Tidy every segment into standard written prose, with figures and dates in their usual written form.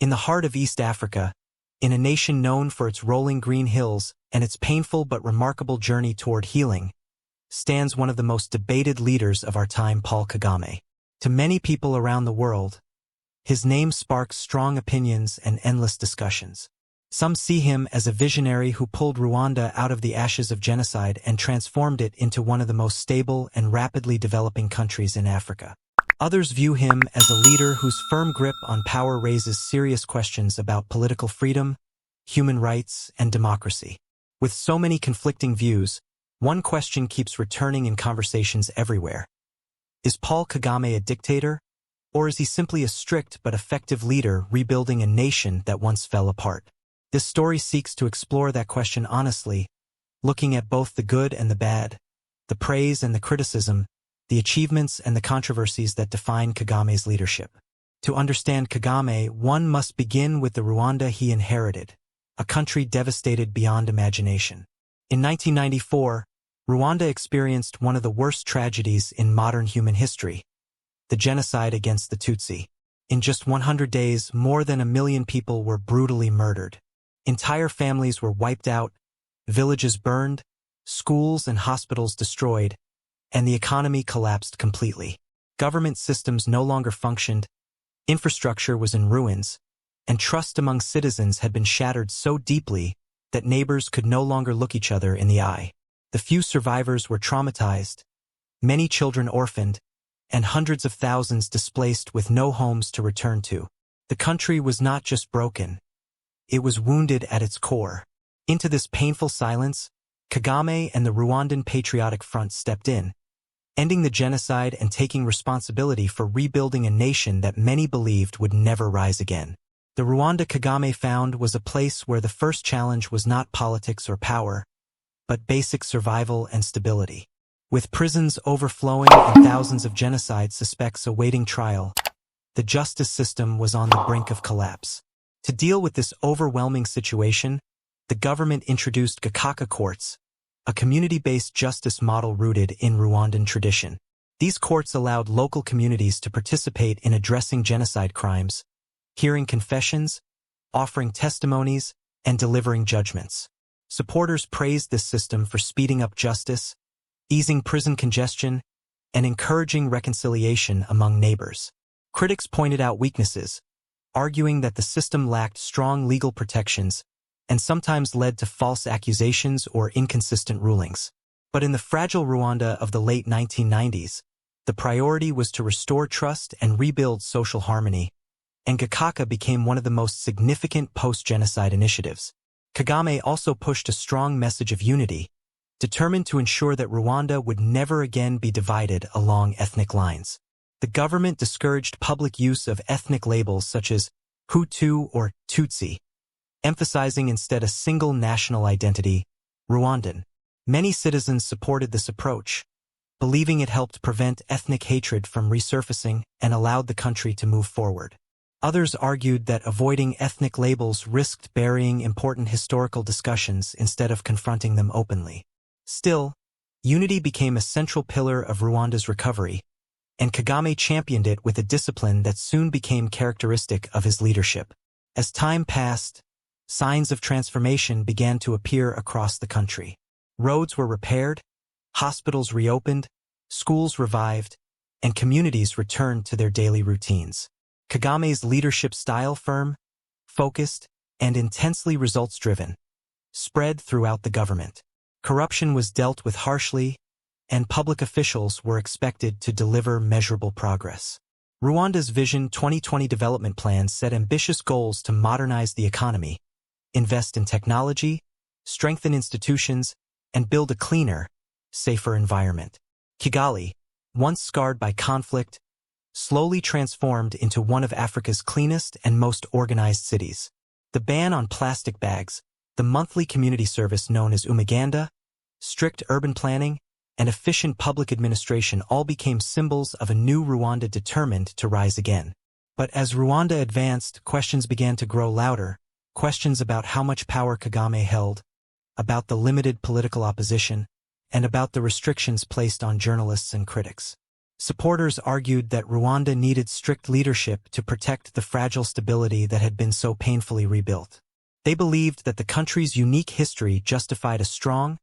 In the heart of East Africa, in a nation known for its rolling green hills and its painful but remarkable journey toward healing, stands one of the most debated leaders of our time, Paul Kagame. To many people around the world, his name sparks strong opinions and endless discussions. Some see him as a visionary who pulled Rwanda out of the ashes of genocide and transformed it into one of the most stable and rapidly developing countries in Africa. Others view him as a leader whose firm grip on power raises serious questions about political freedom, human rights, and democracy. With so many conflicting views, one question keeps returning in conversations everywhere. Is Paul Kagame a dictator, or is he simply a strict but effective leader rebuilding a nation that once fell apart? This story seeks to explore that question honestly, looking at both the good and the bad, the praise and the criticism, the achievements and the controversies that define Kagame's leadership. To understand Kagame, one must begin with the Rwanda he inherited, a country devastated beyond imagination. In 1994, Rwanda experienced one of the worst tragedies in modern human history, the genocide against the Tutsi. In just 100 days, more than 1 million people were brutally murdered. Entire families were wiped out, villages burned, schools and hospitals destroyed, and the economy collapsed completely. Government systems no longer functioned, infrastructure was in ruins, and trust among citizens had been shattered so deeply that neighbors could no longer look each other in the eye. The few survivors were traumatized, many children orphaned, and hundreds of thousands displaced with no homes to return to. The country was not just broken, it was wounded at its core. Into this painful silence, Kagame and the Rwandan Patriotic Front stepped in, ending the genocide and taking responsibility for rebuilding a nation that many believed would never rise again. The Rwanda Kagame found was a place where the first challenge was not politics or power, but basic survival and stability. With prisons overflowing and thousands of genocide suspects awaiting trial, the justice system was on the brink of collapse. To deal with this overwhelming situation, the government introduced Gakaka courts, a community-based justice model rooted in Rwandan tradition. These courts allowed local communities to participate in addressing genocide crimes, hearing confessions, offering testimonies, and delivering judgments. Supporters praised this system for speeding up justice, easing prison congestion, and encouraging reconciliation among neighbors. Critics pointed out weaknesses, arguing that the system lacked strong legal protections and sometimes led to false accusations or inconsistent rulings. But in the fragile Rwanda of the late 1990s, the priority was to restore trust and rebuild social harmony, and Gakaka became one of the most significant post-genocide initiatives. Kagame also pushed a strong message of unity, determined to ensure that Rwanda would never again be divided along ethnic lines. The government discouraged public use of ethnic labels such as Hutu or Tutsi, emphasizing instead a single national identity, Rwandan. Many citizens supported this approach, believing it helped prevent ethnic hatred from resurfacing and allowed the country to move forward. Others argued that avoiding ethnic labels risked burying important historical discussions instead of confronting them openly. Still, unity became a central pillar of Rwanda's recovery, and Kagame championed it with a discipline that soon became characteristic of his leadership. As time passed, signs of transformation began to appear across the country. Roads were repaired, hospitals reopened, schools revived, and communities returned to their daily routines. Kagame's leadership style, firm, focused, and intensely results-driven, spread throughout the government. Corruption was dealt with harshly, and public officials were expected to deliver measurable progress. Rwanda's Vision 2020 development plan set ambitious goals to modernize the economy, invest in technology, strengthen institutions, and build a cleaner, safer environment. Kigali, once scarred by conflict, slowly transformed into one of Africa's cleanest and most organized cities. The ban on plastic bags, the monthly community service known as Umuganda, strict urban planning, and efficient public administration all became symbols of a new Rwanda determined to rise again. But as Rwanda advanced, questions began to grow louder, questions about how much power Kagame held, about the limited political opposition, and about the restrictions placed on journalists and critics. Supporters argued that Rwanda needed strict leadership to protect the fragile stability that had been so painfully rebuilt. They believed that the country's unique history justified a strong,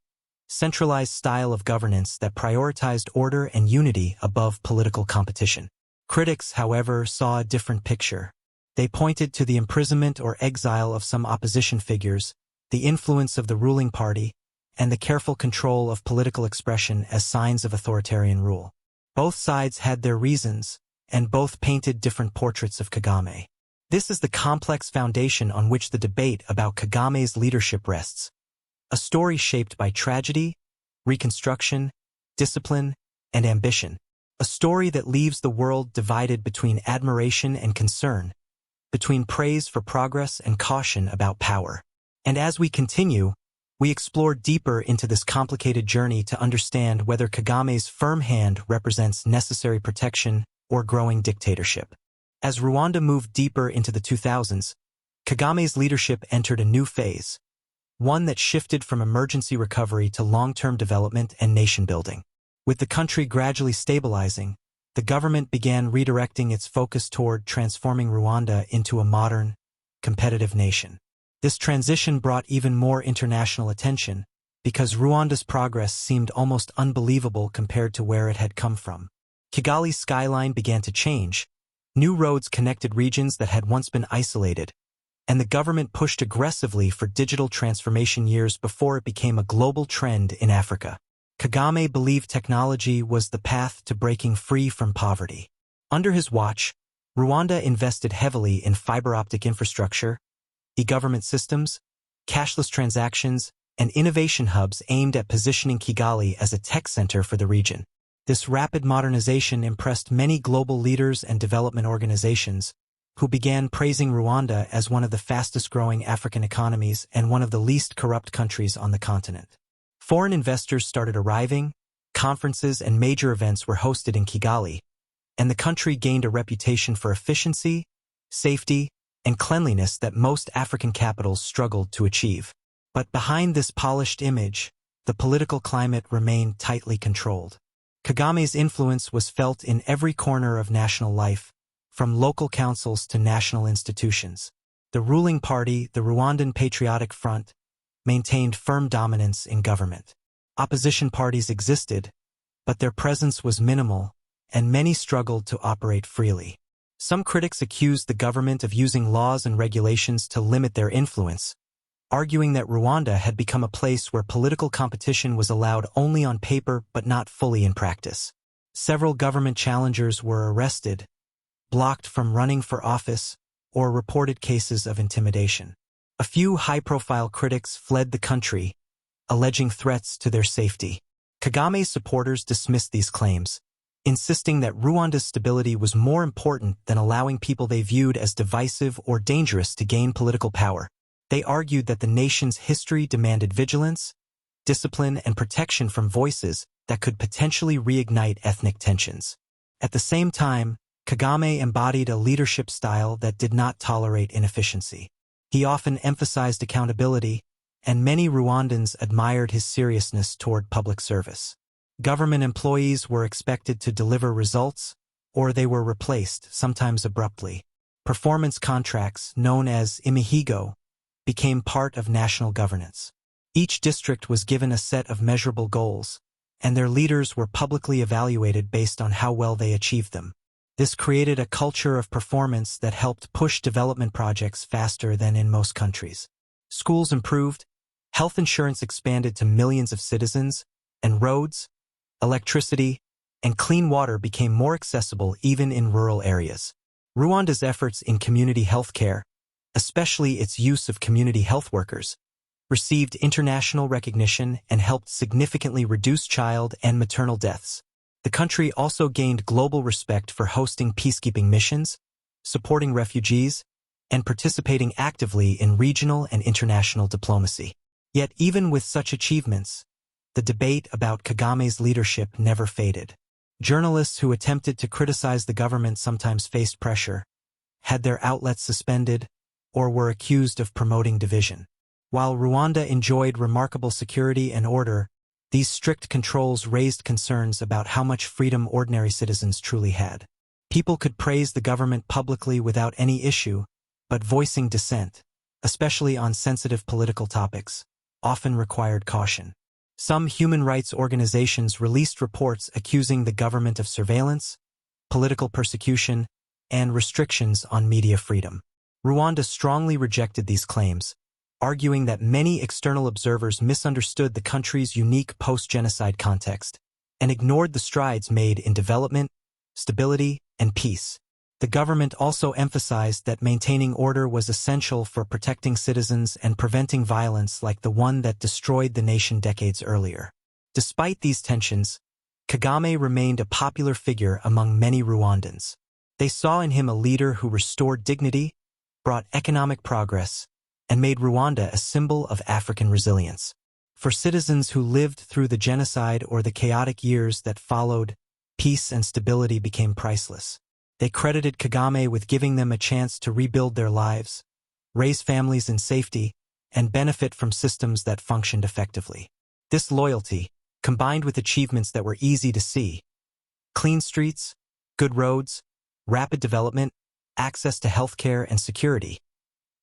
centralized style of governance that prioritized order and unity above political competition. Critics, however, saw a different picture. They pointed to the imprisonment or exile of some opposition figures, the influence of the ruling party, and the careful control of political expression as signs of authoritarian rule. Both sides had their reasons, and both painted different portraits of Kagame. This is the complex foundation on which the debate about Kagame's leadership rests. A story shaped by tragedy, reconstruction, discipline, and ambition. A story that leaves the world divided between admiration and concern, between praise for progress and caution about power. And as we continue, we explore deeper into this complicated journey to understand whether Kagame's firm hand represents necessary protection or growing dictatorship. As Rwanda moved deeper into the 2000s, Kagame's leadership entered a new phase, one that shifted from emergency recovery to long-term development and nation-building. With the country gradually stabilizing, the government began redirecting its focus toward transforming Rwanda into a modern, competitive nation. This transition brought even more international attention, because Rwanda's progress seemed almost unbelievable compared to where it had come from. Kigali's skyline began to change. New roads connected regions that had once been isolated, and the government pushed aggressively for digital transformation years before it became a global trend in Africa. Kagame believed technology was the path to breaking free from poverty. Under his watch, Rwanda invested heavily in fiber-optic infrastructure, e-government systems, cashless transactions, and innovation hubs aimed at positioning Kigali as a tech center for the region. This rapid modernization impressed many global leaders and development organizations, who began praising Rwanda as one of the fastest-growing African economies and one of the least corrupt countries on the continent. Foreign investors started arriving, conferences and major events were hosted in Kigali, and the country gained a reputation for efficiency, safety, and cleanliness that most African capitals struggled to achieve. But behind this polished image, the political climate remained tightly controlled. Kagame's influence was felt in every corner of national life, from local councils to national institutions. The ruling party, the Rwandan Patriotic Front, maintained firm dominance in government. Opposition parties existed, but their presence was minimal, and many struggled to operate freely. Some critics accused the government of using laws and regulations to limit their influence, arguing that Rwanda had become a place where political competition was allowed only on paper but not fully in practice. Several government challengers were arrested, blocked from running for office, or reported cases of intimidation. A few high-profile critics fled the country, alleging threats to their safety. Kagame's supporters dismissed these claims, insisting that Rwanda's stability was more important than allowing people they viewed as divisive or dangerous to gain political power. They argued that the nation's history demanded vigilance, discipline, and protection from voices that could potentially reignite ethnic tensions. At the same time, Kagame embodied a leadership style that did not tolerate inefficiency. He often emphasized accountability, and many Rwandans admired his seriousness toward public service. Government employees were expected to deliver results, or they were replaced, sometimes abruptly. Performance contracts, known as imihigo, became part of national governance. Each district was given a set of measurable goals, and their leaders were publicly evaluated based on how well they achieved them. This created a culture of performance that helped push development projects faster than in most countries. Schools improved, health insurance expanded to millions of citizens, and roads, electricity, and clean water became more accessible even in rural areas. Rwanda's efforts in community health care, especially its use of community health workers, received international recognition and helped significantly reduce child and maternal deaths. The country also gained global respect for hosting peacekeeping missions, supporting refugees, and participating actively in regional and international diplomacy. Yet even with such achievements, the debate about Kagame's leadership never faded. Journalists who attempted to criticize the government sometimes faced pressure, had their outlets suspended, or were accused of promoting division. While Rwanda enjoyed remarkable security and order, These strict controls raised concerns about how much freedom ordinary citizens truly had. People could praise the government publicly without any issue, but voicing dissent, especially on sensitive political topics, often required caution. Some human rights organizations released reports accusing the government of surveillance, political persecution, and restrictions on media freedom. Rwanda strongly rejected these claims, arguing that many external observers misunderstood the country's unique post-genocide context and ignored the strides made in development, stability, and peace. The government also emphasized that maintaining order was essential for protecting citizens and preventing violence like the one that destroyed the nation decades earlier. Despite these tensions, Kagame remained a popular figure among many Rwandans. They saw in him a leader who restored dignity, brought economic progress, and made Rwanda a symbol of African resilience. For citizens who lived through the genocide or the chaotic years that followed, peace and stability became priceless. They credited Kagame with giving them a chance to rebuild their lives, raise families in safety, and benefit from systems that functioned effectively. This loyalty, combined with achievements that were easy to see, clean streets, good roads, rapid development, access to healthcare and security,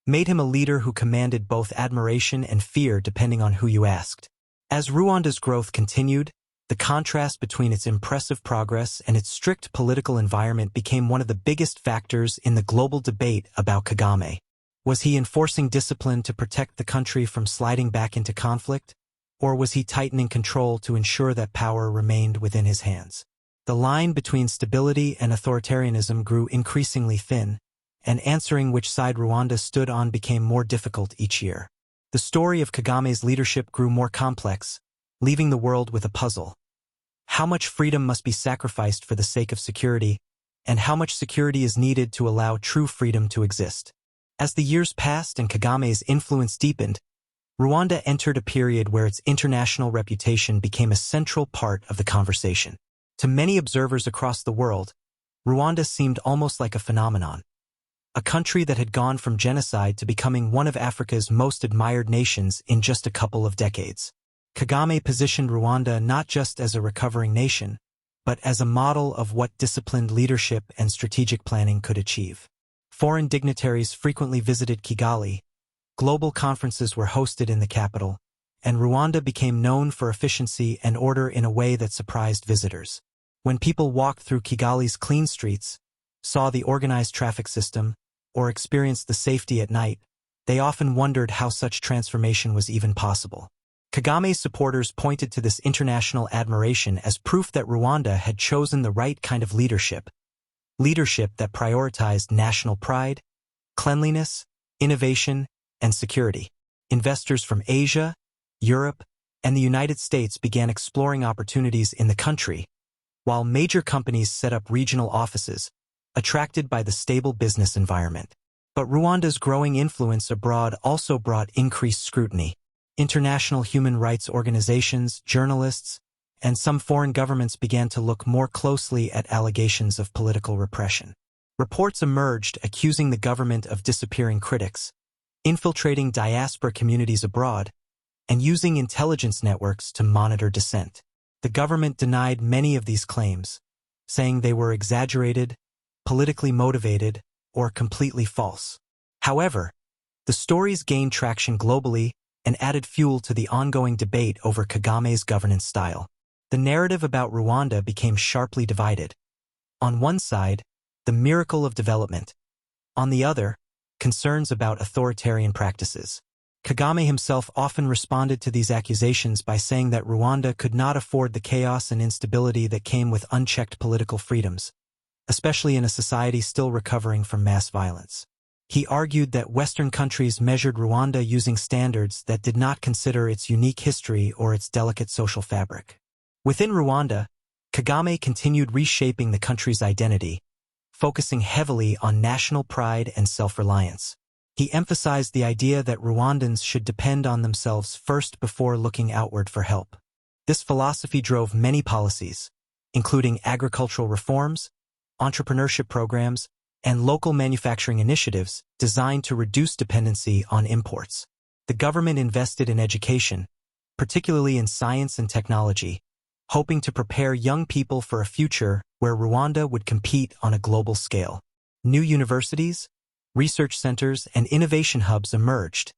made him a leader who commanded both admiration and fear depending on who you asked. As Rwanda's growth continued, the contrast between its impressive progress and its strict political environment became one of the biggest factors in the global debate about Kagame. Was he enforcing discipline to protect the country from sliding back into conflict, or was he tightening control to ensure that power remained within his hands? The line between stability and authoritarianism grew increasingly thin, and answering which side Rwanda stood on became more difficult each year. The story of Kagame's leadership grew more complex, leaving the world with a puzzle. How much freedom must be sacrificed for the sake of security, and how much security is needed to allow true freedom to exist? As the years passed and Kagame's influence deepened, Rwanda entered a period where its international reputation became a central part of the conversation. To many observers across the world, Rwanda seemed almost like a phenomenon. A country that had gone from genocide to becoming one of Africa's most admired nations in just a couple of decades. Kagame positioned Rwanda not just as a recovering nation, but as a model of what disciplined leadership and strategic planning could achieve. Foreign dignitaries frequently visited Kigali, global conferences were hosted in the capital, and Rwanda became known for efficiency and order in a way that surprised visitors. When people walked through Kigali's clean streets, saw the organized traffic system, or experienced the safety at night, they often wondered how such transformation was even possible. Kagame's supporters pointed to this international admiration as proof that Rwanda had chosen the right kind of leadership that prioritized national pride, cleanliness, innovation, and security. Investors from Asia, Europe, and the United States began exploring opportunities in the country, while major companies set up regional offices, attracted by the stable business environment. But Rwanda's growing influence abroad also brought increased scrutiny. International human rights organizations, journalists, and some foreign governments began to look more closely at allegations of political repression. Reports emerged accusing the government of disappearing critics, infiltrating diaspora communities abroad, and using intelligence networks to monitor dissent. The government denied many of these claims, saying they were exaggerated, politically motivated, or completely false. However, the stories gained traction globally and added fuel to the ongoing debate over Kagame's governance style. The narrative about Rwanda became sharply divided. On one side, the miracle of development. On the other, concerns about authoritarian practices. Kagame himself often responded to these accusations by saying that Rwanda could not afford the chaos and instability that came with unchecked political freedoms, especially in a society still recovering from mass violence. He argued that Western countries measured Rwanda using standards that did not consider its unique history or its delicate social fabric. Within Rwanda, Kagame continued reshaping the country's identity, focusing heavily on national pride and self-reliance. He emphasized the idea that Rwandans should depend on themselves first before looking outward for help. This philosophy drove many policies, including agricultural reforms, entrepreneurship programs, and local manufacturing initiatives designed to reduce dependency on imports. The government invested in education, particularly in science and technology, hoping to prepare young people for a future where Rwanda would compete on a global scale. New universities, research centers, and innovation hubs emerged,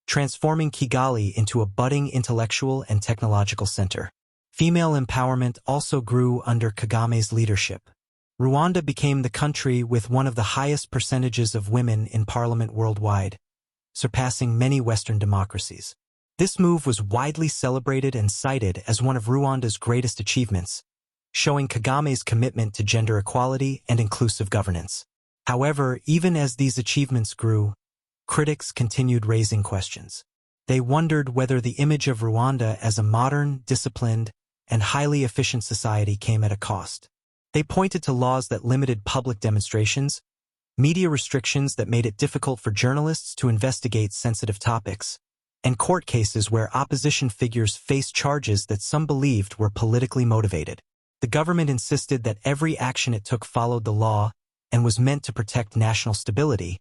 transforming Kigali into a budding intellectual and technological center. Female empowerment also grew under Kagame's leadership. Rwanda became the country with one of the highest percentages of women in parliament worldwide, surpassing many Western democracies. This move was widely celebrated and cited as one of Rwanda's greatest achievements, showing Kagame's commitment to gender equality and inclusive governance. However, even as these achievements grew, critics continued raising questions. They wondered whether the image of Rwanda as a modern, disciplined, and highly efficient society came at a cost. They pointed to laws that limited public demonstrations, media restrictions that made it difficult for journalists to investigate sensitive topics, and court cases where opposition figures faced charges that some believed were politically motivated. The government insisted that every action it took followed the law and was meant to protect national stability,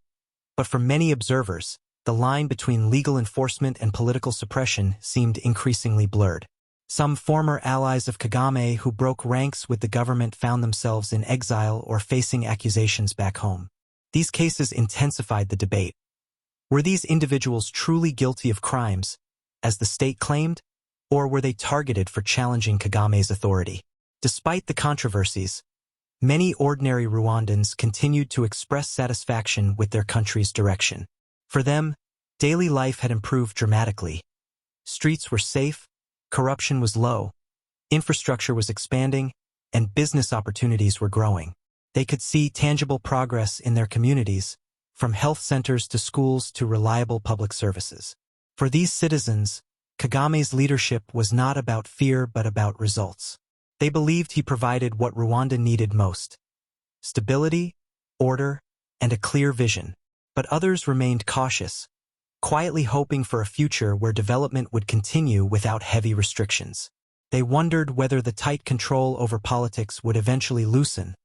but for many observers, the line between legal enforcement and political suppression seemed increasingly blurred. Some former allies of Kagame who broke ranks with the government found themselves in exile or facing accusations back home. These cases intensified the debate. Were these individuals truly guilty of crimes, as the state claimed, or were they targeted for challenging Kagame's authority? Despite the controversies, many ordinary Rwandans continued to express satisfaction with their country's direction. For them, daily life had improved dramatically. Streets were safe, corruption was low, infrastructure was expanding, and business opportunities were growing. They could see tangible progress in their communities, from health centers to schools to reliable public services. For these citizens, Kagame's leadership was not about fear but about results. They believed he provided what Rwanda needed most: stability, order, and a clear vision. But others remained cautious, quietly hoping for a future where development would continue without heavy restrictions. They wondered whether the tight control over politics would eventually loosen,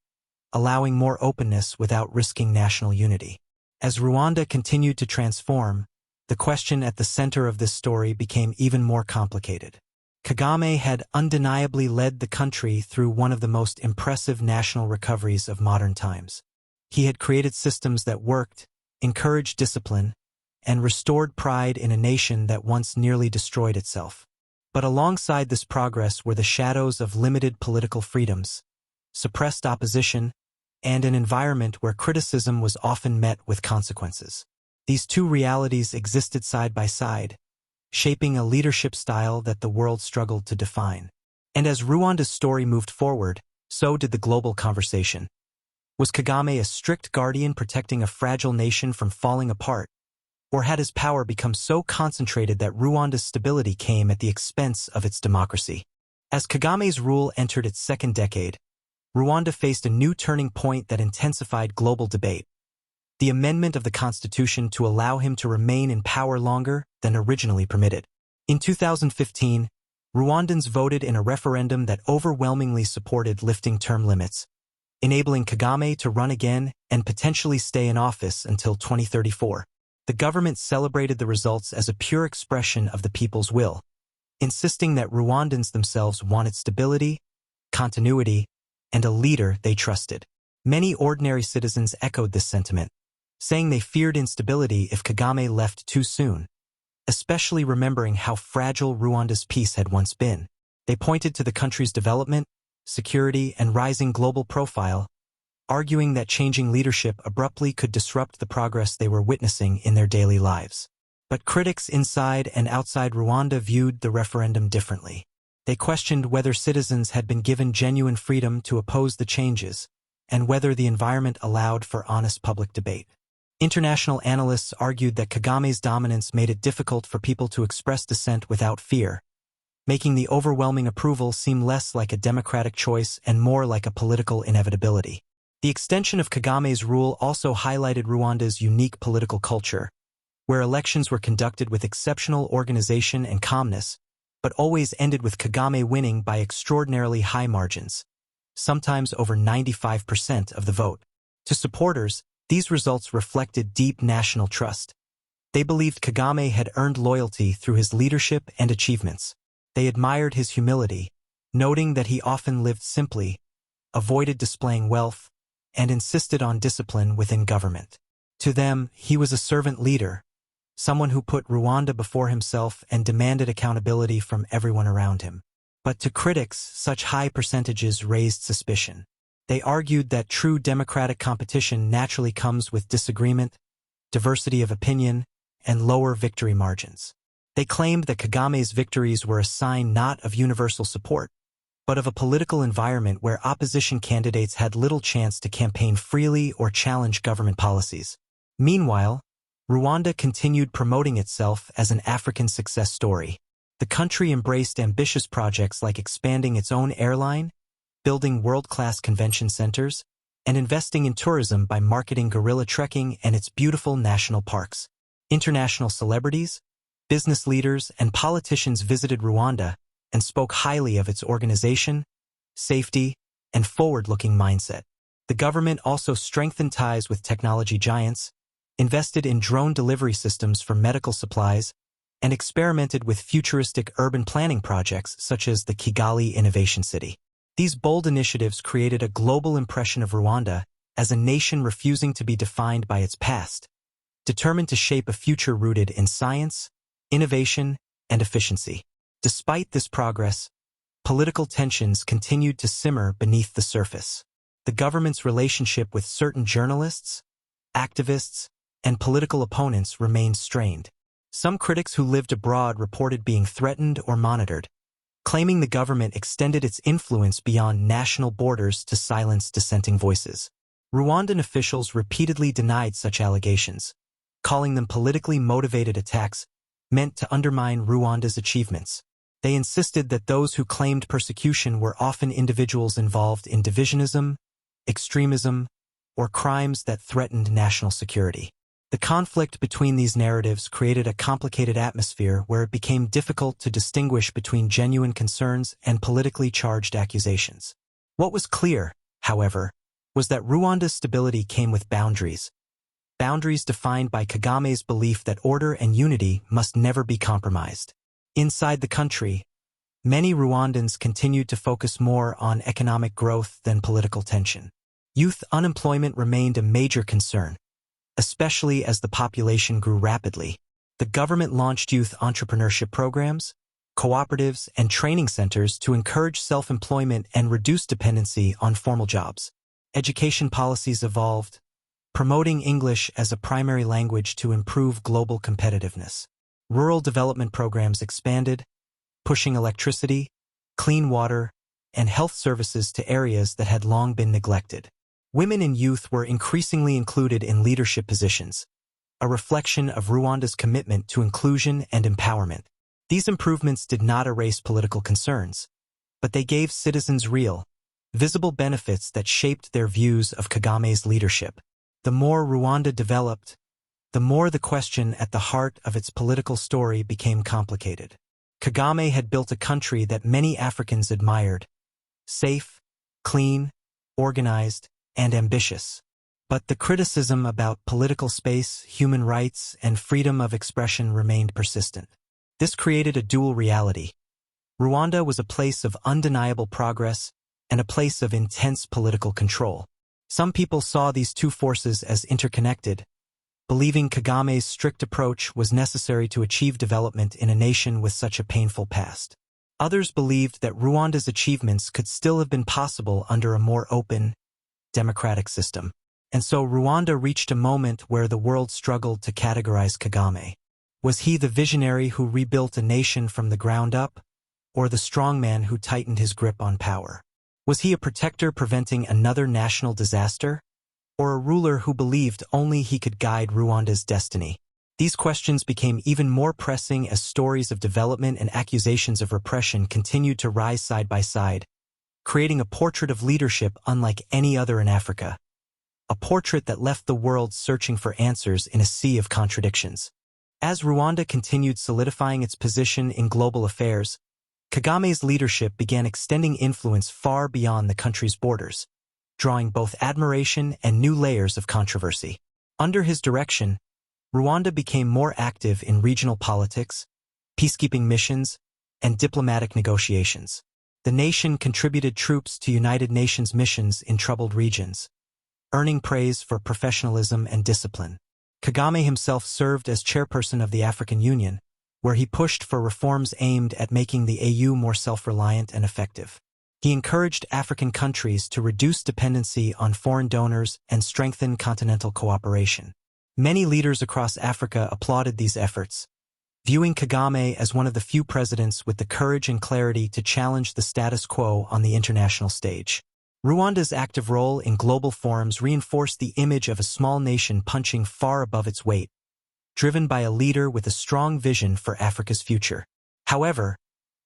allowing more openness without risking national unity. As Rwanda continued to transform, the question at the center of this story became even more complicated. Kagame had undeniably led the country through one of the most impressive national recoveries of modern times. He had created systems that worked, encouraged discipline, and restored pride in a nation that once nearly destroyed itself. But alongside this progress were the shadows of limited political freedoms, suppressed opposition, and an environment where criticism was often met with consequences. These two realities existed side by side, shaping a leadership style that the world struggled to define. And as Rwanda's story moved forward, so did the global conversation. Was Kagame a strict guardian protecting a fragile nation from falling apart? Or had his power become so concentrated that Rwanda's stability came at the expense of its democracy? As Kagame's rule entered its second decade, Rwanda faced a new turning point that intensified global debate: the amendment of the constitution to allow him to remain in power longer than originally permitted. In 2015, Rwandans voted in a referendum that overwhelmingly supported lifting term limits, enabling Kagame to run again and potentially stay in office until 2034. The government celebrated the results as a pure expression of the people's will, insisting that Rwandans themselves wanted stability, continuity, and a leader they trusted. Many ordinary citizens echoed this sentiment, saying they feared instability if Kagame left too soon, especially remembering how fragile Rwanda's peace had once been. They pointed to the country's development, security, and rising global profile, arguing that changing leadership abruptly could disrupt the progress they were witnessing in their daily lives. But critics inside and outside Rwanda viewed the referendum differently. They questioned whether citizens had been given genuine freedom to oppose the changes, and whether the environment allowed for honest public debate. International analysts argued that Kagame's dominance made it difficult for people to express dissent without fear, making the overwhelming approval seem less like a democratic choice and more like a political inevitability. The extension of Kagame's rule also highlighted Rwanda's unique political culture, where elections were conducted with exceptional organization and calmness, but always ended with Kagame winning by extraordinarily high margins, sometimes over 95% of the vote. To supporters, these results reflected deep national trust. They believed Kagame had earned loyalty through his leadership and achievements. They admired his humility, noting that he often lived simply, avoided displaying wealth, and insisted on discipline within government. To them, he was a servant leader, someone who put Rwanda before himself and demanded accountability from everyone around him. But to critics, such high percentages raised suspicion. They argued that true democratic competition naturally comes with disagreement, diversity of opinion, and lower victory margins. They claimed that Kagame's victories were a sign not of universal support, but of a political environment where opposition candidates had little chance to campaign freely or challenge government policies. Meanwhile, Rwanda continued promoting itself as an African success story. The country embraced ambitious projects like expanding its own airline, building world-class convention centers, and investing in tourism by marketing gorilla trekking and its beautiful national parks. International celebrities, business leaders, and politicians visited Rwanda and spoke highly of its organization, safety, and forward-looking mindset. The government also strengthened ties with technology giants, invested in drone delivery systems for medical supplies, and experimented with futuristic urban planning projects such as the Kigali Innovation City. These bold initiatives created a global impression of Rwanda as a nation refusing to be defined by its past, determined to shape a future rooted in science, innovation, and efficiency. Despite this progress, political tensions continued to simmer beneath the surface. The government's relationship with certain journalists, activists, and political opponents remained strained. Some critics who lived abroad reported being threatened or monitored, claiming the government extended its influence beyond national borders to silence dissenting voices. Rwandan officials repeatedly denied such allegations, calling them politically motivated attacks meant to undermine Rwanda's achievements. They insisted that those who claimed persecution were often individuals involved in divisionism, extremism, or crimes that threatened national security. The conflict between these narratives created a complicated atmosphere where it became difficult to distinguish between genuine concerns and politically charged accusations. What was clear, however, was that Rwanda's stability came with boundaries defined by Kagame's belief that order and unity must never be compromised. Inside the country, many Rwandans continued to focus more on economic growth than political tension. Youth unemployment remained a major concern, especially as the population grew rapidly. The government launched youth entrepreneurship programs, cooperatives, and training centers to encourage self-employment and reduce dependency on formal jobs. Education policies evolved, promoting English as a primary language to improve global competitiveness. Rural development programs expanded, pushing electricity, clean water, and health services to areas that had long been neglected. Women and youth were increasingly included in leadership positions, a reflection of Rwanda's commitment to inclusion and empowerment. These improvements did not erase political concerns, but they gave citizens real, visible benefits that shaped their views of Kagame's leadership. The more Rwanda developed, the more the question at the heart of its political story became complicated. Kagame had built a country that many Africans admired, safe, clean, organized, and ambitious. But the criticism about political space, human rights, and freedom of expression remained persistent. This created a dual reality. Rwanda was a place of undeniable progress and a place of intense political control. Some people saw these two forces as interconnected, believing Kagame's strict approach was necessary to achieve development in a nation with such a painful past. Others believed that Rwanda's achievements could still have been possible under a more open, democratic system. And so Rwanda reached a moment where the world struggled to categorize Kagame. Was he the visionary who rebuilt a nation from the ground up, or the strongman who tightened his grip on power? Was he a protector preventing another national disaster, or a ruler who believed only he could guide Rwanda's destiny? These questions became even more pressing as stories of development and accusations of repression continued to rise side by side, creating a portrait of leadership unlike any other in Africa. A portrait that left the world searching for answers in a sea of contradictions. As Rwanda continued solidifying its position in global affairs, Kagame's leadership began extending influence far beyond the country's borders, drawing both admiration and new layers of controversy. Under his direction, Rwanda became more active in regional politics, peacekeeping missions, and diplomatic negotiations. The nation contributed troops to United Nations missions in troubled regions, earning praise for professionalism and discipline. Kagame himself served as chairperson of the African Union, where he pushed for reforms aimed at making the AU more self-reliant and effective. He encouraged African countries to reduce dependency on foreign donors and strengthen continental cooperation. Many leaders across Africa applauded these efforts, viewing Kagame as one of the few presidents with the courage and clarity to challenge the status quo on the international stage. Rwanda's active role in global forums reinforced the image of a small nation punching far above its weight, driven by a leader with a strong vision for Africa's future. However,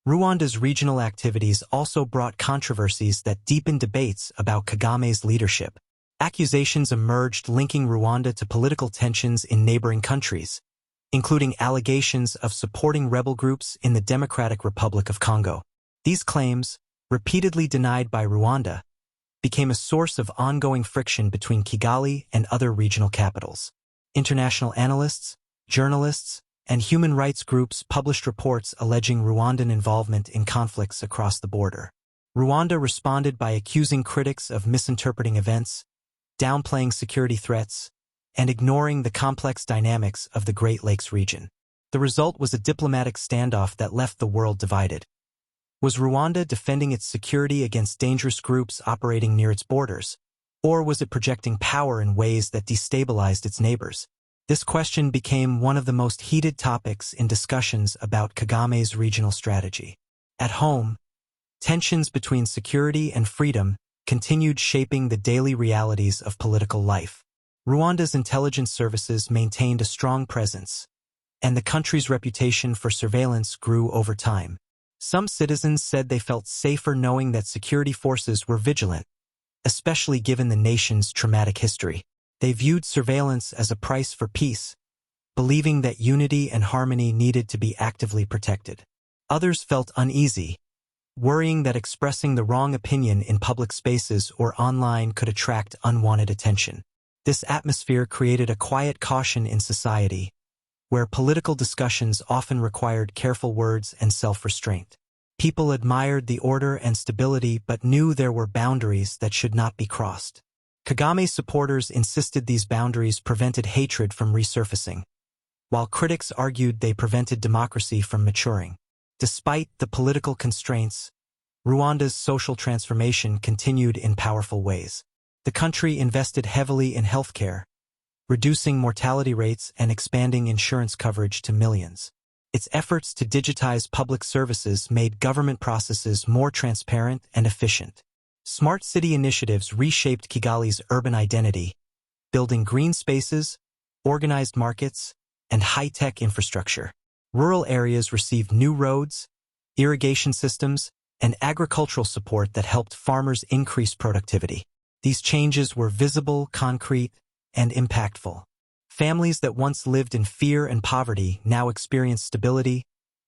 Rwanda's regional activities also brought controversies that deepened debates about Kagame's leadership. Accusations emerged linking Rwanda to political tensions in neighboring countries, including allegations of supporting rebel groups in the Democratic Republic of Congo. These claims, repeatedly denied by Rwanda, became a source of ongoing friction between Kigali and other regional capitals. International analysts, journalists, and human rights groups published reports alleging Rwandan involvement in conflicts across the border. Rwanda responded by accusing critics of misinterpreting events, downplaying security threats, and ignoring the complex dynamics of the Great Lakes region. The result was a diplomatic standoff that left the world divided. Was Rwanda defending its security against dangerous groups operating near its borders, or was it projecting power in ways that destabilized its neighbors? This question became one of the most heated topics in discussions about Kagame's regional strategy. At home, tensions between security and freedom continued shaping the daily realities of political life. Rwanda's intelligence services maintained a strong presence, and the country's reputation for surveillance grew over time. Some citizens said they felt safer knowing that security forces were vigilant, especially given the nation's traumatic history. They viewed surveillance as a price for peace, believing that unity and harmony needed to be actively protected. Others felt uneasy, worrying that expressing the wrong opinion in public spaces or online could attract unwanted attention. This atmosphere created a quiet caution in society, where political discussions often required careful words and self-restraint. People admired the order and stability but knew there were boundaries that should not be crossed. Kagame's supporters insisted these boundaries prevented hatred from resurfacing, while critics argued they prevented democracy from maturing. Despite the political constraints, Rwanda's social transformation continued in powerful ways. The country invested heavily in healthcare, reducing mortality rates and expanding insurance coverage to millions. Its efforts to digitize public services made government processes more transparent and efficient. Smart city initiatives reshaped Kigali's urban identity, building green spaces, organized markets, and high-tech infrastructure. Rural areas received new roads, irrigation systems, and agricultural support that helped farmers increase productivity. These changes were visible, concrete, and impactful. Families that once lived in fear and poverty now experienced stability,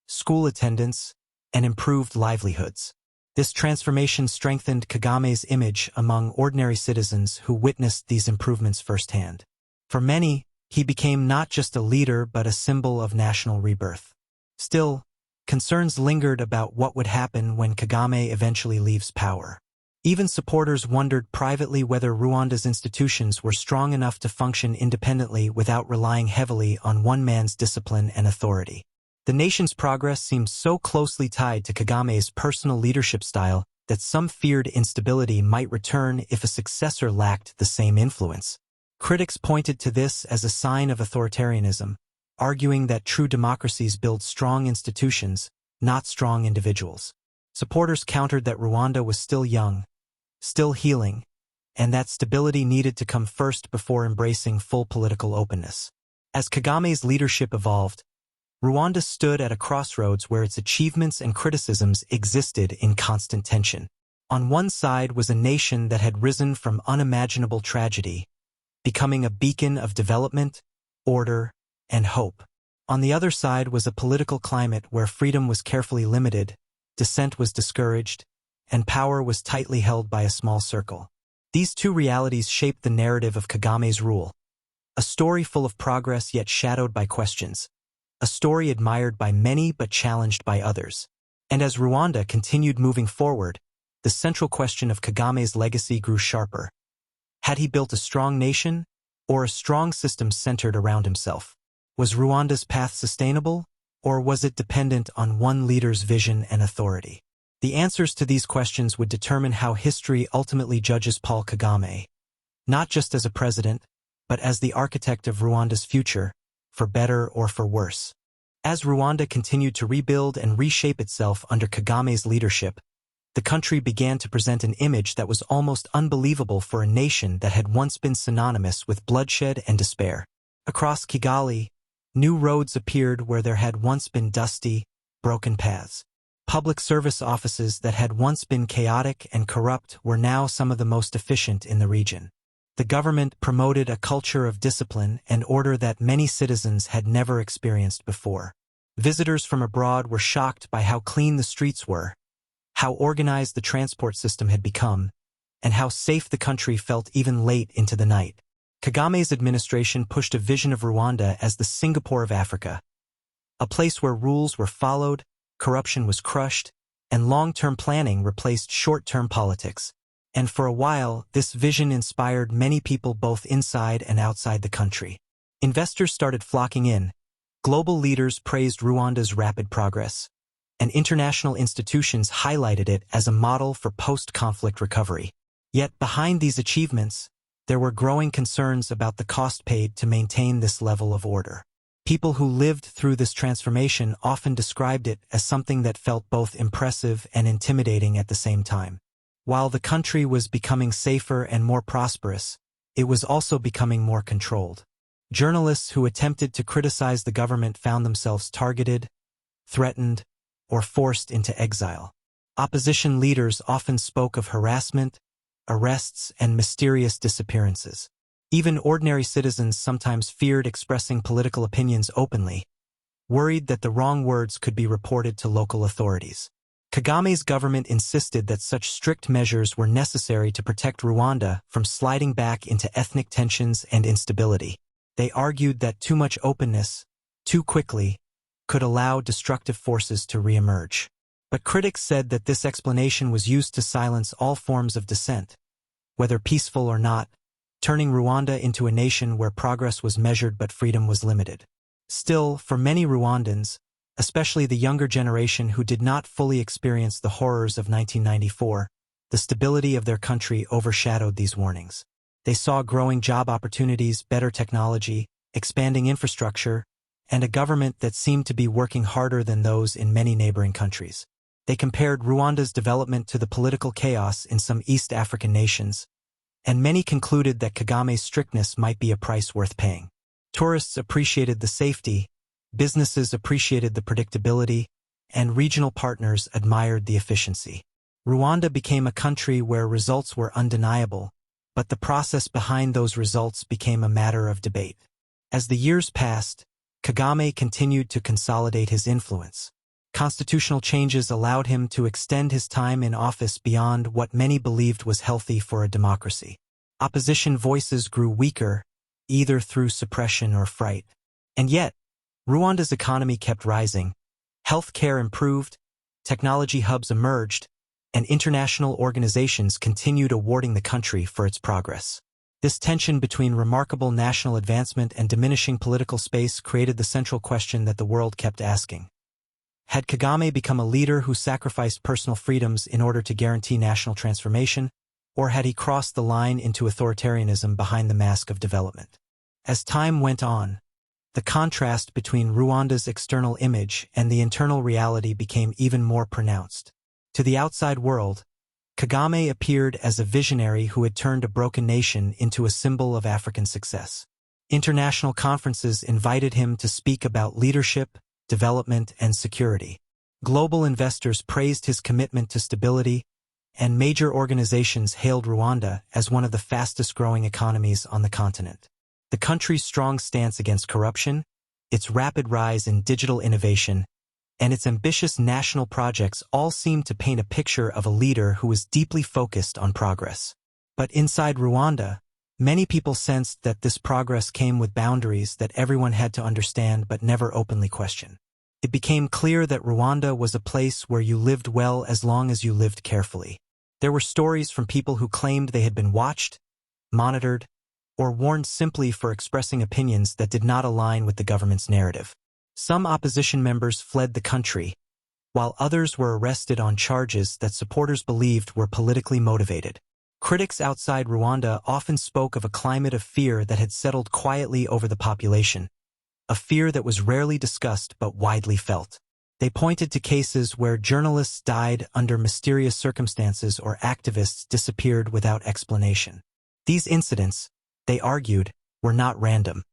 school attendance, and improved livelihoods. This transformation strengthened Kagame's image among ordinary citizens who witnessed these improvements firsthand. For many, he became not just a leader but a symbol of national rebirth. Still, concerns lingered about what would happen when Kagame eventually leaves power. Even supporters wondered privately whether Rwanda's institutions were strong enough to function independently without relying heavily on one man's discipline and authority. The nation's progress seemed so closely tied to Kagame's personal leadership style that some feared instability might return if a successor lacked the same influence. Critics pointed to this as a sign of authoritarianism, arguing that true democracies build strong institutions, not strong individuals. Supporters countered that Rwanda was still young, still healing, and that stability needed to come first before embracing full political openness. As Kagame's leadership evolved, Rwanda stood at a crossroads where its achievements and criticisms existed in constant tension. On one side was a nation that had risen from unimaginable tragedy, becoming a beacon of development, order, and hope. On the other side was a political climate where freedom was carefully limited, dissent was discouraged, and power was tightly held by a small circle. These two realities shaped the narrative of Kagame's rule, A story full of progress yet shadowed by questions. A story admired by many but challenged by others. And as Rwanda continued moving forward, the central question of Kagame's legacy grew sharper. Had he built a strong nation, or a strong system centered around himself? Was Rwanda's path sustainable, or was it dependent on one leader's vision and authority? The answers to these questions would determine how history ultimately judges Paul Kagame, not just as a president, but as the architect of Rwanda's future, for better or for worse. As Rwanda continued to rebuild and reshape itself under Kagame's leadership, the country began to present an image that was almost unbelievable for a nation that had once been synonymous with bloodshed and despair. Across Kigali, new roads appeared where there had once been dusty, broken paths. Public service offices that had once been chaotic and corrupt were now some of the most efficient in the region. The government promoted a culture of discipline and order that many citizens had never experienced before. Visitors from abroad were shocked by how clean the streets were, how organized the transport system had become, and how safe the country felt even late into the night. Kagame's administration pushed a vision of Rwanda as the Singapore of Africa, a place where rules were followed, corruption was crushed, and long-term planning replaced short-term politics. And for a while, this vision inspired many people both inside and outside the country. Investors started flocking in, global leaders praised Rwanda's rapid progress, and international institutions highlighted it as a model for post-conflict recovery. Yet behind these achievements, there were growing concerns about the cost paid to maintain this level of order. People who lived through this transformation often described it as something that felt both impressive and intimidating at the same time. While the country was becoming safer and more prosperous, it was also becoming more controlled. Journalists who attempted to criticize the government found themselves targeted, threatened, or forced into exile. Opposition leaders often spoke of harassment, arrests, and mysterious disappearances. Even ordinary citizens sometimes feared expressing political opinions openly, worried that the wrong words could be reported to local authorities. Kagame's government insisted that such strict measures were necessary to protect Rwanda from sliding back into ethnic tensions and instability. They argued that too much openness, too quickly, could allow destructive forces to reemerge. But critics said that this explanation was used to silence all forms of dissent, whether peaceful or not, turning Rwanda into a nation where progress was measured but freedom was limited. Still, for many Rwandans, especially the younger generation who did not fully experience the horrors of 1994, the stability of their country overshadowed these warnings. They saw growing job opportunities, better technology, expanding infrastructure, and a government that seemed to be working harder than those in many neighboring countries. They compared Rwanda's development to the political chaos in some East African nations, and many concluded that Kagame's strictness might be a price worth paying. Tourists appreciated the safety, businesses appreciated the predictability, and regional partners admired the efficiency. Rwanda became a country where results were undeniable, but the process behind those results became a matter of debate. As the years passed, Kagame continued to consolidate his influence. Constitutional changes allowed him to extend his time in office beyond what many believed was healthy for a democracy. Opposition voices grew weaker, either through suppression or fright. And yet, Rwanda's economy kept rising, healthcare improved, technology hubs emerged, and international organizations continued awarding the country for its progress. This tension between remarkable national advancement and diminishing political space created the central question that the world kept asking. Had Kagame become a leader who sacrificed personal freedoms in order to guarantee national transformation, or had he crossed the line into authoritarianism behind the mask of development? As time went on, the contrast between Rwanda's external image and the internal reality became even more pronounced. To the outside world, Kagame appeared as a visionary who had turned a broken nation into a symbol of African success. International conferences invited him to speak about leadership, development, and security. Global investors praised his commitment to stability, and major organizations hailed Rwanda as one of the fastest-growing economies on the continent. The country's strong stance against corruption, its rapid rise in digital innovation, and its ambitious national projects all seemed to paint a picture of a leader who was deeply focused on progress. But inside Rwanda, Many people sensed that this progress came with boundaries that everyone had to understand but never openly question. It became clear that Rwanda was a place where you lived well as long as you lived carefully. There were stories from people who claimed they had been watched, monitored, or warned simply for expressing opinions that did not align with the government's narrative. Some opposition members fled the country, while others were arrested on charges that supporters believed were politically motivated. Critics outside Rwanda often spoke of a climate of fear that had settled quietly over the population, a fear that was rarely discussed but widely felt. They pointed to cases where journalists died under mysterious circumstances or activists disappeared without explanation. These incidents, they argued, were not random.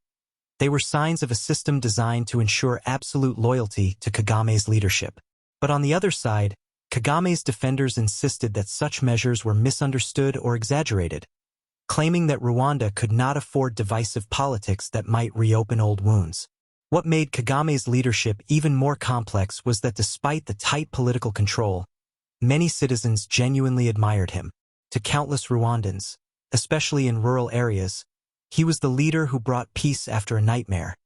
They were signs of a system designed to ensure absolute loyalty to Kagame's leadership. But on the other side, Kagame's defenders insisted that such measures were misunderstood or exaggerated, claiming that Rwanda could not afford divisive politics that might reopen old wounds. What made Kagame's leadership even more complex was that despite the tight political control, many citizens genuinely admired him. To countless Rwandans, especially in rural areas, he was the leader who brought peace after a nightmare,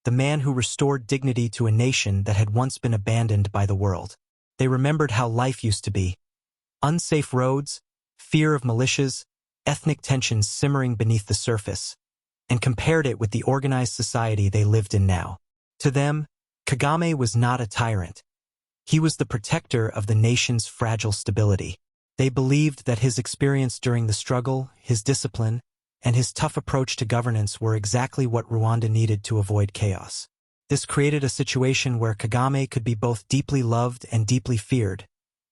the man who restored dignity to a nation that had once been abandoned by the world. They remembered how life used to be. Unsafe roads, fear of militias, ethnic tensions simmering beneath the surface, and compared it with the organized society they lived in now. To them, Kagame was not a tyrant. He was the protector of the nation's fragile stability. They believed that his experience during the struggle, his discipline, and his tough approach to governance were exactly what Rwanda needed to avoid chaos. This created a situation where Kagame could be both deeply loved and deeply feared,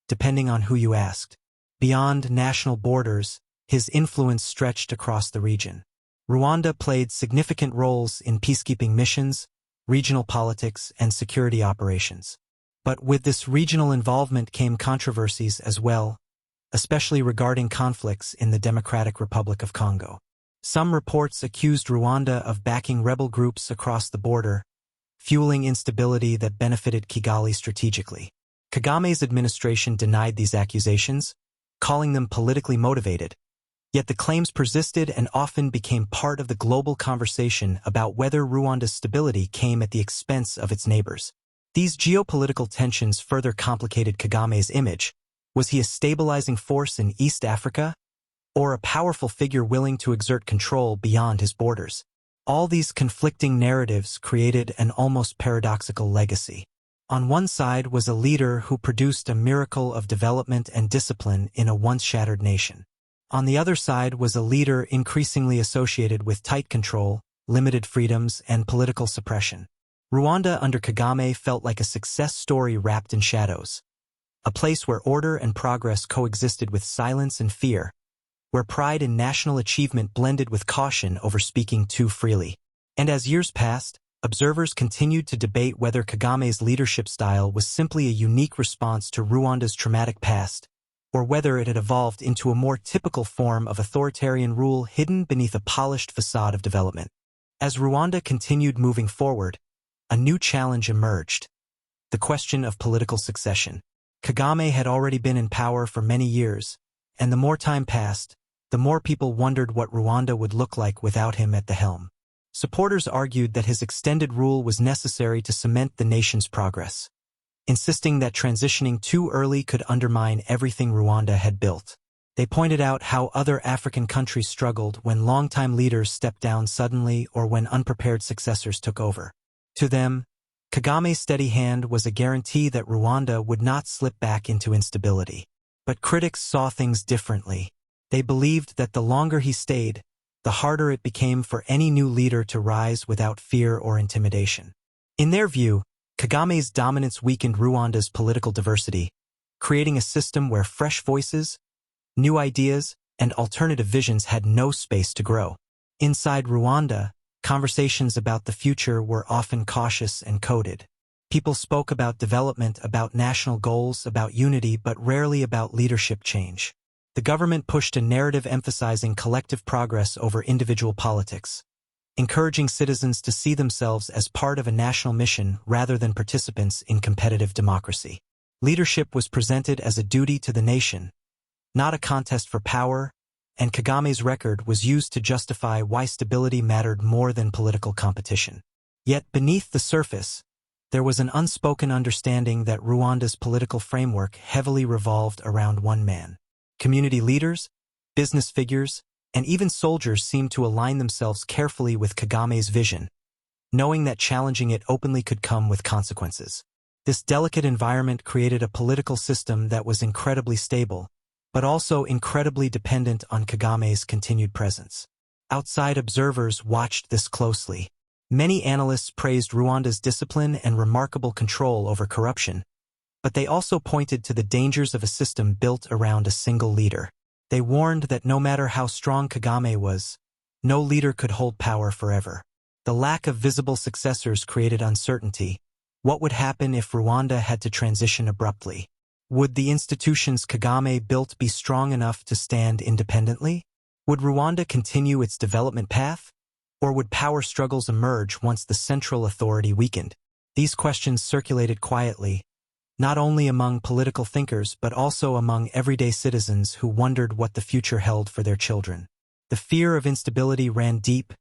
depending on who you asked. Beyond national borders, his influence stretched across the region. Rwanda played significant roles in peacekeeping missions, regional politics, and security operations. But with this regional involvement came controversies as well, especially regarding conflicts in the Democratic Republic of Congo. Some reports accused Rwanda of backing rebel groups across the border, fueling instability that benefited Kigali strategically. Kagame's administration denied these accusations, calling them politically motivated. Yet the claims persisted and often became part of the global conversation about whether Rwanda's stability came at the expense of its neighbors. These geopolitical tensions further complicated Kagame's image. Was he a stabilizing force in East Africa, or a powerful figure willing to exert control beyond his borders? All these conflicting narratives created an almost paradoxical legacy. On one side was a leader who produced a miracle of development and discipline in a once-shattered nation. On the other side was a leader increasingly associated with tight control, limited freedoms, and political suppression. Rwanda under Kagame felt like a success story wrapped in shadows, a place where order and progress coexisted with silence and fear, where pride in national achievement blended with caution over speaking too freely. And as years passed, observers continued to debate whether Kagame's leadership style was simply a unique response to Rwanda's traumatic past, or whether it had evolved into a more typical form of authoritarian rule hidden beneath a polished facade of development. As Rwanda continued moving forward, a new challenge emerged: the question of political succession. Kagame had already been in power for many years, and the more time passed, the more people wondered what Rwanda would look like without him at the helm. Supporters argued that his extended rule was necessary to cement the nation's progress, insisting that transitioning too early could undermine everything Rwanda had built. They pointed out how other African countries struggled when longtime leaders stepped down suddenly or when unprepared successors took over. To them, Kagame's steady hand was a guarantee that Rwanda would not slip back into instability. But critics saw things differently. They believed that the longer he stayed, the harder it became for any new leader to rise without fear or intimidation. In their view, Kagame's dominance weakened Rwanda's political diversity, creating a system where fresh voices, new ideas, and alternative visions had no space to grow. Inside Rwanda, conversations about the future were often cautious and coded. People spoke about development, about national goals, about unity, but rarely about leadership change. The government pushed a narrative emphasizing collective progress over individual politics, encouraging citizens to see themselves as part of a national mission rather than participants in competitive democracy. Leadership was presented as a duty to the nation, not a contest for power, and Kagame's record was used to justify why stability mattered more than political competition. Yet beneath the surface, there was an unspoken understanding that Rwanda's political framework heavily revolved around one man. Community leaders, business figures, and even soldiers seemed to align themselves carefully with Kagame's vision, knowing that challenging it openly could come with consequences. This delicate environment created a political system that was incredibly stable, but also incredibly dependent on Kagame's continued presence. Outside observers watched this closely. Many analysts praised Rwanda's discipline and remarkable control over corruption, but they also pointed to the dangers of a system built around a single leader. They warned that no matter how strong Kagame was, no leader could hold power forever. The lack of visible successors created uncertainty. What would happen if Rwanda had to transition abruptly? Would the institutions Kagame built be strong enough to stand independently? Would Rwanda continue its development path? Or would power struggles emerge once the central authority weakened? These questions circulated quietly, not only among political thinkers but also among everyday citizens who wondered what the future held for their children. The fear of instability ran deep,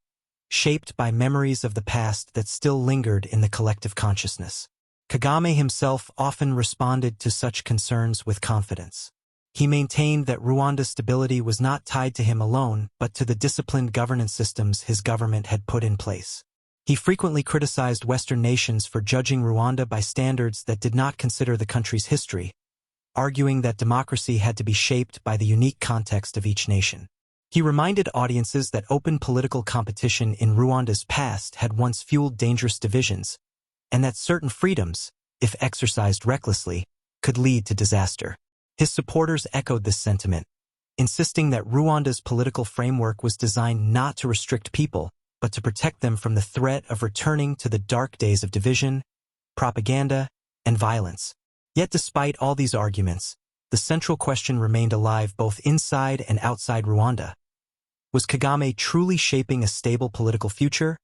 shaped by memories of the past that still lingered in the collective consciousness. Kagame himself often responded to such concerns with confidence. He maintained that Rwanda's stability was not tied to him alone, but to the disciplined governance systems his government had put in place. He frequently criticized Western nations for judging Rwanda by standards that did not consider the country's history, arguing that democracy had to be shaped by the unique context of each nation. He reminded audiences that open political competition in Rwanda's past had once fueled dangerous divisions, and that certain freedoms, if exercised recklessly, could lead to disaster. His supporters echoed this sentiment, insisting that Rwanda's political framework was designed not to restrict people, but to protect them from the threat of returning to the dark days of division, propaganda, and violence. Yet despite all these arguments, the central question remained alive both inside and outside Rwanda. Was Kagame truly shaping a stable political future,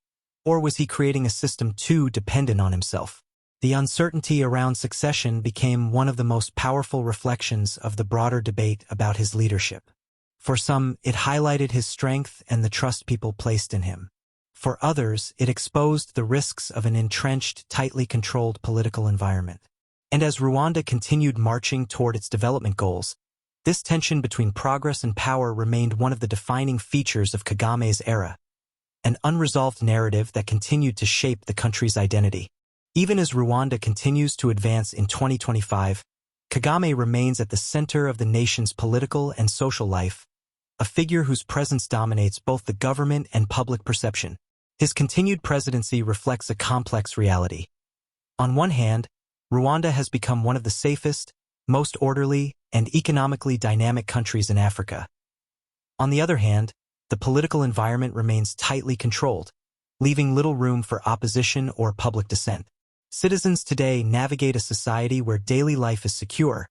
or was he creating a system too dependent on himself? The uncertainty around succession became one of the most powerful reflections of the broader debate about his leadership. For some, it highlighted his strength and the trust people placed in him. For others, it exposed the risks of an entrenched, tightly controlled political environment. And as Rwanda continued marching toward its development goals, this tension between progress and power remained one of the defining features of Kagame's era, an unresolved narrative that continued to shape the country's identity. Even as Rwanda continues to advance in 2025, Kagame remains at the center of the nation's political and social life, a figure whose presence dominates both the government and public perception. His continued presidency reflects a complex reality. On one hand, Rwanda has become one of the safest, most orderly, and economically dynamic countries in Africa. On the other hand, the political environment remains tightly controlled, leaving little room for opposition or public dissent. Citizens today navigate a society where daily life is secure,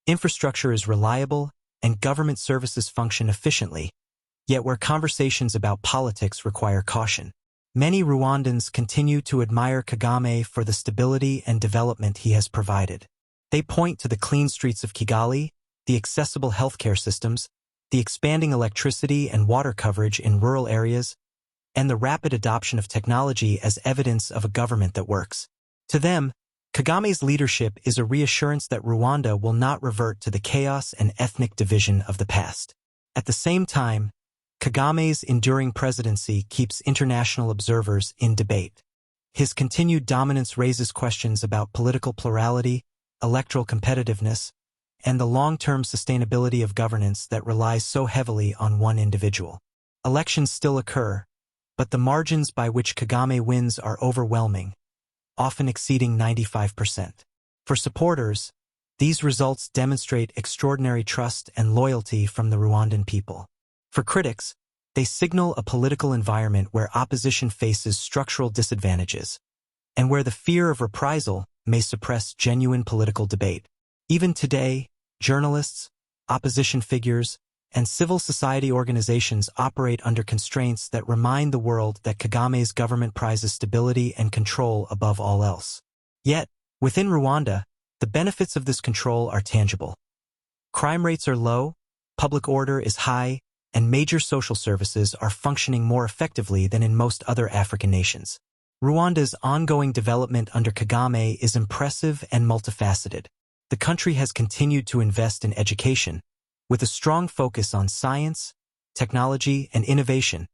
infrastructure is reliable, and government services function efficiently, yet where conversations about politics require caution. Many Rwandans continue to admire Kagame for the stability and development he has provided. They point to the clean streets of Kigali, the accessible healthcare systems, the expanding electricity and water coverage in rural areas, and the rapid adoption of technology as evidence of a government that works. To them, Kagame's leadership is a reassurance that Rwanda will not revert to the chaos and ethnic division of the past. At the same time, Kagame's enduring presidency keeps international observers in debate. His continued dominance raises questions about political plurality, electoral competitiveness, and the long-term sustainability of governance that relies so heavily on one individual. Elections still occur, but the margins by which Kagame wins are overwhelming, often exceeding 95%. For supporters, these results demonstrate extraordinary trust and loyalty from the Rwandan people. For critics, they signal a political environment where opposition faces structural disadvantages, and where the fear of reprisal may suppress genuine political debate. Even today, journalists, opposition figures, and civil society organizations operate under constraints that remind the world that Kagame's government prizes stability and control above all else. Yet, within Rwanda, the benefits of this control are tangible. Crime rates are low, public order is high, and major social services are functioning more effectively than in most other African nations. Rwanda's ongoing development under Kagame is impressive and multifaceted. The country has continued to invest in education, with a strong focus on science, technology, and innovation,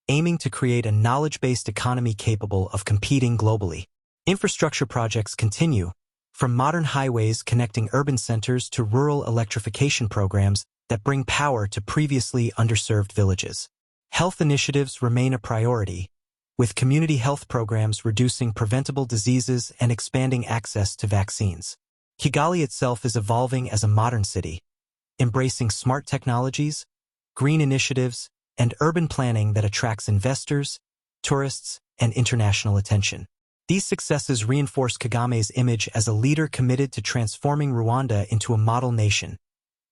aiming to create a knowledge-based economy capable of competing globally. Infrastructure projects continue, from modern highways connecting urban centers to rural electrification programs that bring power to previously underserved villages. Health initiatives remain a priority, with community health programs reducing preventable diseases and expanding access to vaccines. Kigali itself is evolving as a modern city, embracing smart technologies, green initiatives, and urban planning that attracts investors, tourists, and international attention. These successes reinforce Kagame's image as a leader committed to transforming Rwanda into a model nation,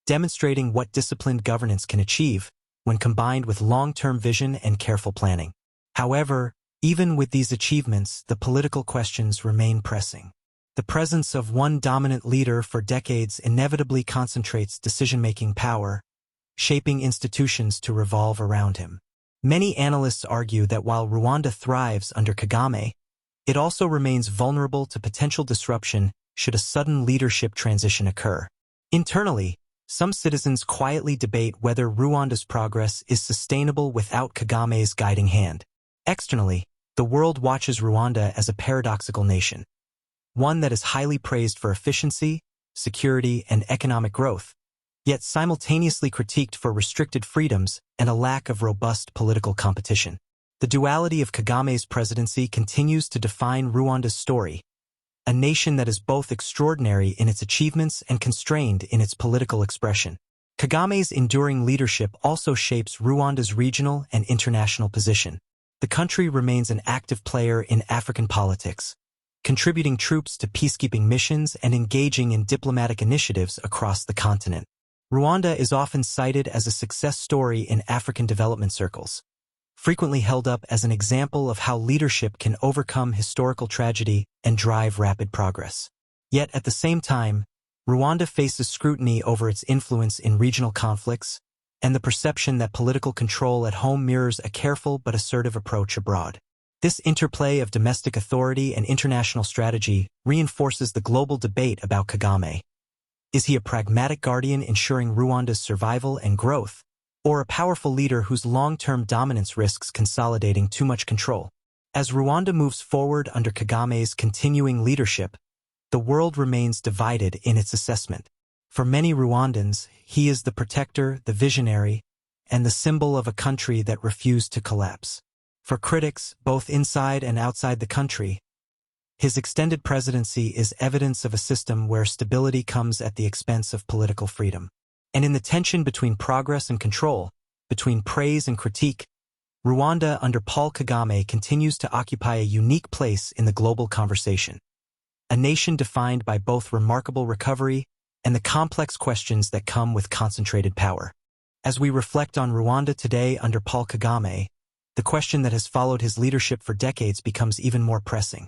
demonstrating what disciplined governance can achieve when combined with long-term vision and careful planning. However, even with these achievements, the political questions remain pressing. The presence of one dominant leader for decades inevitably concentrates decision-making power, shaping institutions to revolve around him. Many analysts argue that while Rwanda thrives under Kagame, it also remains vulnerable to potential disruption should a sudden leadership transition occur. Internally, some citizens quietly debate whether Rwanda's progress is sustainable without Kagame's guiding hand. Externally, the world watches Rwanda as a paradoxical nation, one that is highly praised for efficiency, security, and economic growth, yet simultaneously critiqued for restricted freedoms and a lack of robust political competition. The duality of Kagame's presidency continues to define Rwanda's story, a nation that is both extraordinary in its achievements and constrained in its political expression. Kagame's enduring leadership also shapes Rwanda's regional and international position. The country remains an active player in African politics, contributing troops to peacekeeping missions and engaging in diplomatic initiatives across the continent. Rwanda is often cited as a success story in African development circles, frequently held up as an example of how leadership can overcome historical tragedy and drive rapid progress. Yet at the same time, Rwanda faces scrutiny over its influence in regional conflicts and the perception that political control at home mirrors a careful but assertive approach abroad. This interplay of domestic authority and international strategy reinforces the global debate about Kagame. Is he a pragmatic guardian ensuring Rwanda's survival and growth, or a powerful leader whose long-term dominance risks consolidating too much control? As Rwanda moves forward under Kagame's continuing leadership, the world remains divided in its assessment. For many Rwandans, he is the protector, the visionary, and the symbol of a country that refused to collapse. For critics, both inside and outside the country, his extended presidency is evidence of a system where stability comes at the expense of political freedom. And in the tension between progress and control, between praise and critique, Rwanda under Paul Kagame continues to occupy a unique place in the global conversation. A nation defined by both remarkable recovery and the complex questions that come with concentrated power. As we reflect on Rwanda today under Paul Kagame, the question that has followed his leadership for decades becomes even more pressing.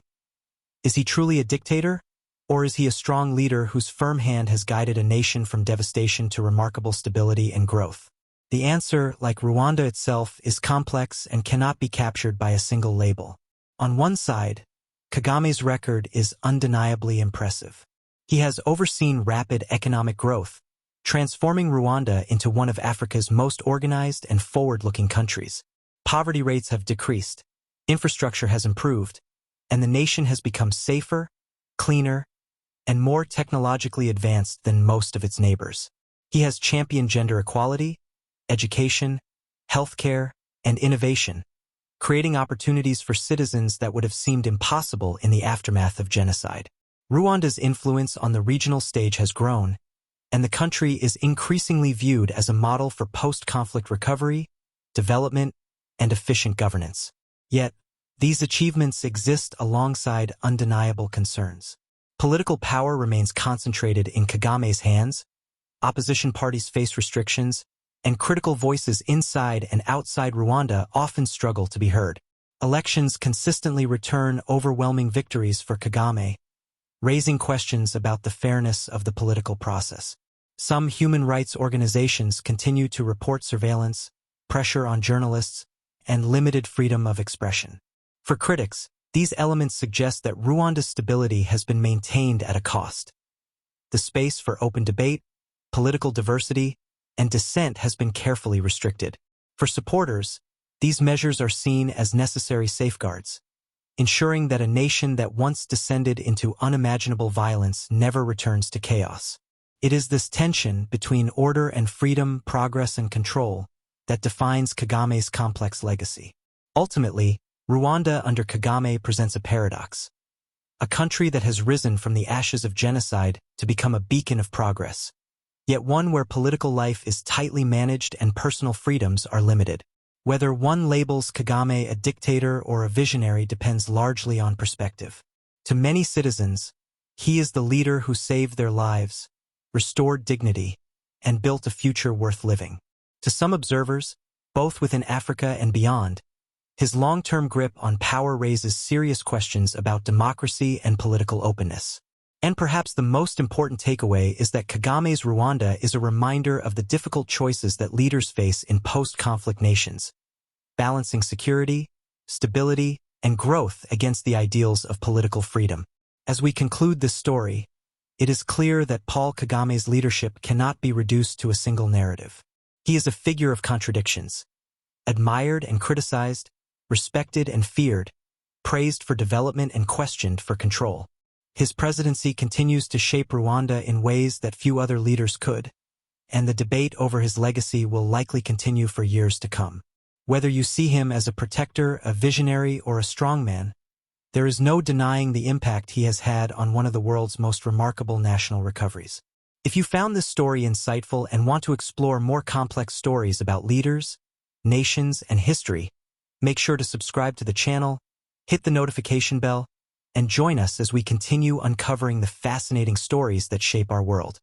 Is he truly a dictator, or is he a strong leader whose firm hand has guided a nation from devastation to remarkable stability and growth? The answer, like Rwanda itself, is complex and cannot be captured by a single label. On one side, Kagame's record is undeniably impressive. He has overseen rapid economic growth, transforming Rwanda into one of Africa's most organized and forward-looking countries. Poverty rates have decreased, infrastructure has improved, and the nation has become safer, cleaner, and more technologically advanced than most of its neighbors. He has championed gender equality, education, healthcare, and innovation, creating opportunities for citizens that would have seemed impossible in the aftermath of genocide. Rwanda's influence on the regional stage has grown, and the country is increasingly viewed as a model for post-conflict recovery, development, and efficient governance. Yet, these achievements exist alongside undeniable concerns. Political power remains concentrated in Kagame's hands, opposition parties face restrictions, and critical voices inside and outside Rwanda often struggle to be heard. Elections consistently return overwhelming victories for Kagame, raising questions about the fairness of the political process. Some human rights organizations continue to report surveillance, pressure on journalists, and limited freedom of expression. For critics, these elements suggest that Rwanda's stability has been maintained at a cost. The space for open debate, political diversity, and dissent has been carefully restricted. For supporters, these measures are seen as necessary safeguards, ensuring that a nation that once descended into unimaginable violence never returns to chaos. It is this tension between order and freedom, progress and control, that defines Kagame's complex legacy. Ultimately, Rwanda under Kagame presents a paradox. A country that has risen from the ashes of genocide to become a beacon of progress, yet one where political life is tightly managed and personal freedoms are limited. Whether one labels Kagame a dictator or a visionary depends largely on perspective. To many citizens, he is the leader who saved their lives, restored dignity, and built a future worth living. To some observers, both within Africa and beyond, his long-term grip on power raises serious questions about democracy and political openness. And perhaps the most important takeaway is that Kagame's Rwanda is a reminder of the difficult choices that leaders face in post-conflict nations, balancing security, stability, and growth against the ideals of political freedom. As we conclude this story, it is clear that Paul Kagame's leadership cannot be reduced to a single narrative. He is a figure of contradictions, admired and criticized, respected and feared, praised for development and questioned for control. His presidency continues to shape Rwanda in ways that few other leaders could, and the debate over his legacy will likely continue for years to come. Whether you see him as a protector, a visionary, or a strongman, there is no denying the impact he has had on one of the world's most remarkable national recoveries. If you found this story insightful and want to explore more complex stories about leaders, nations, and history, make sure to subscribe to the channel, hit the notification bell, and join us as we continue uncovering the fascinating stories that shape our world.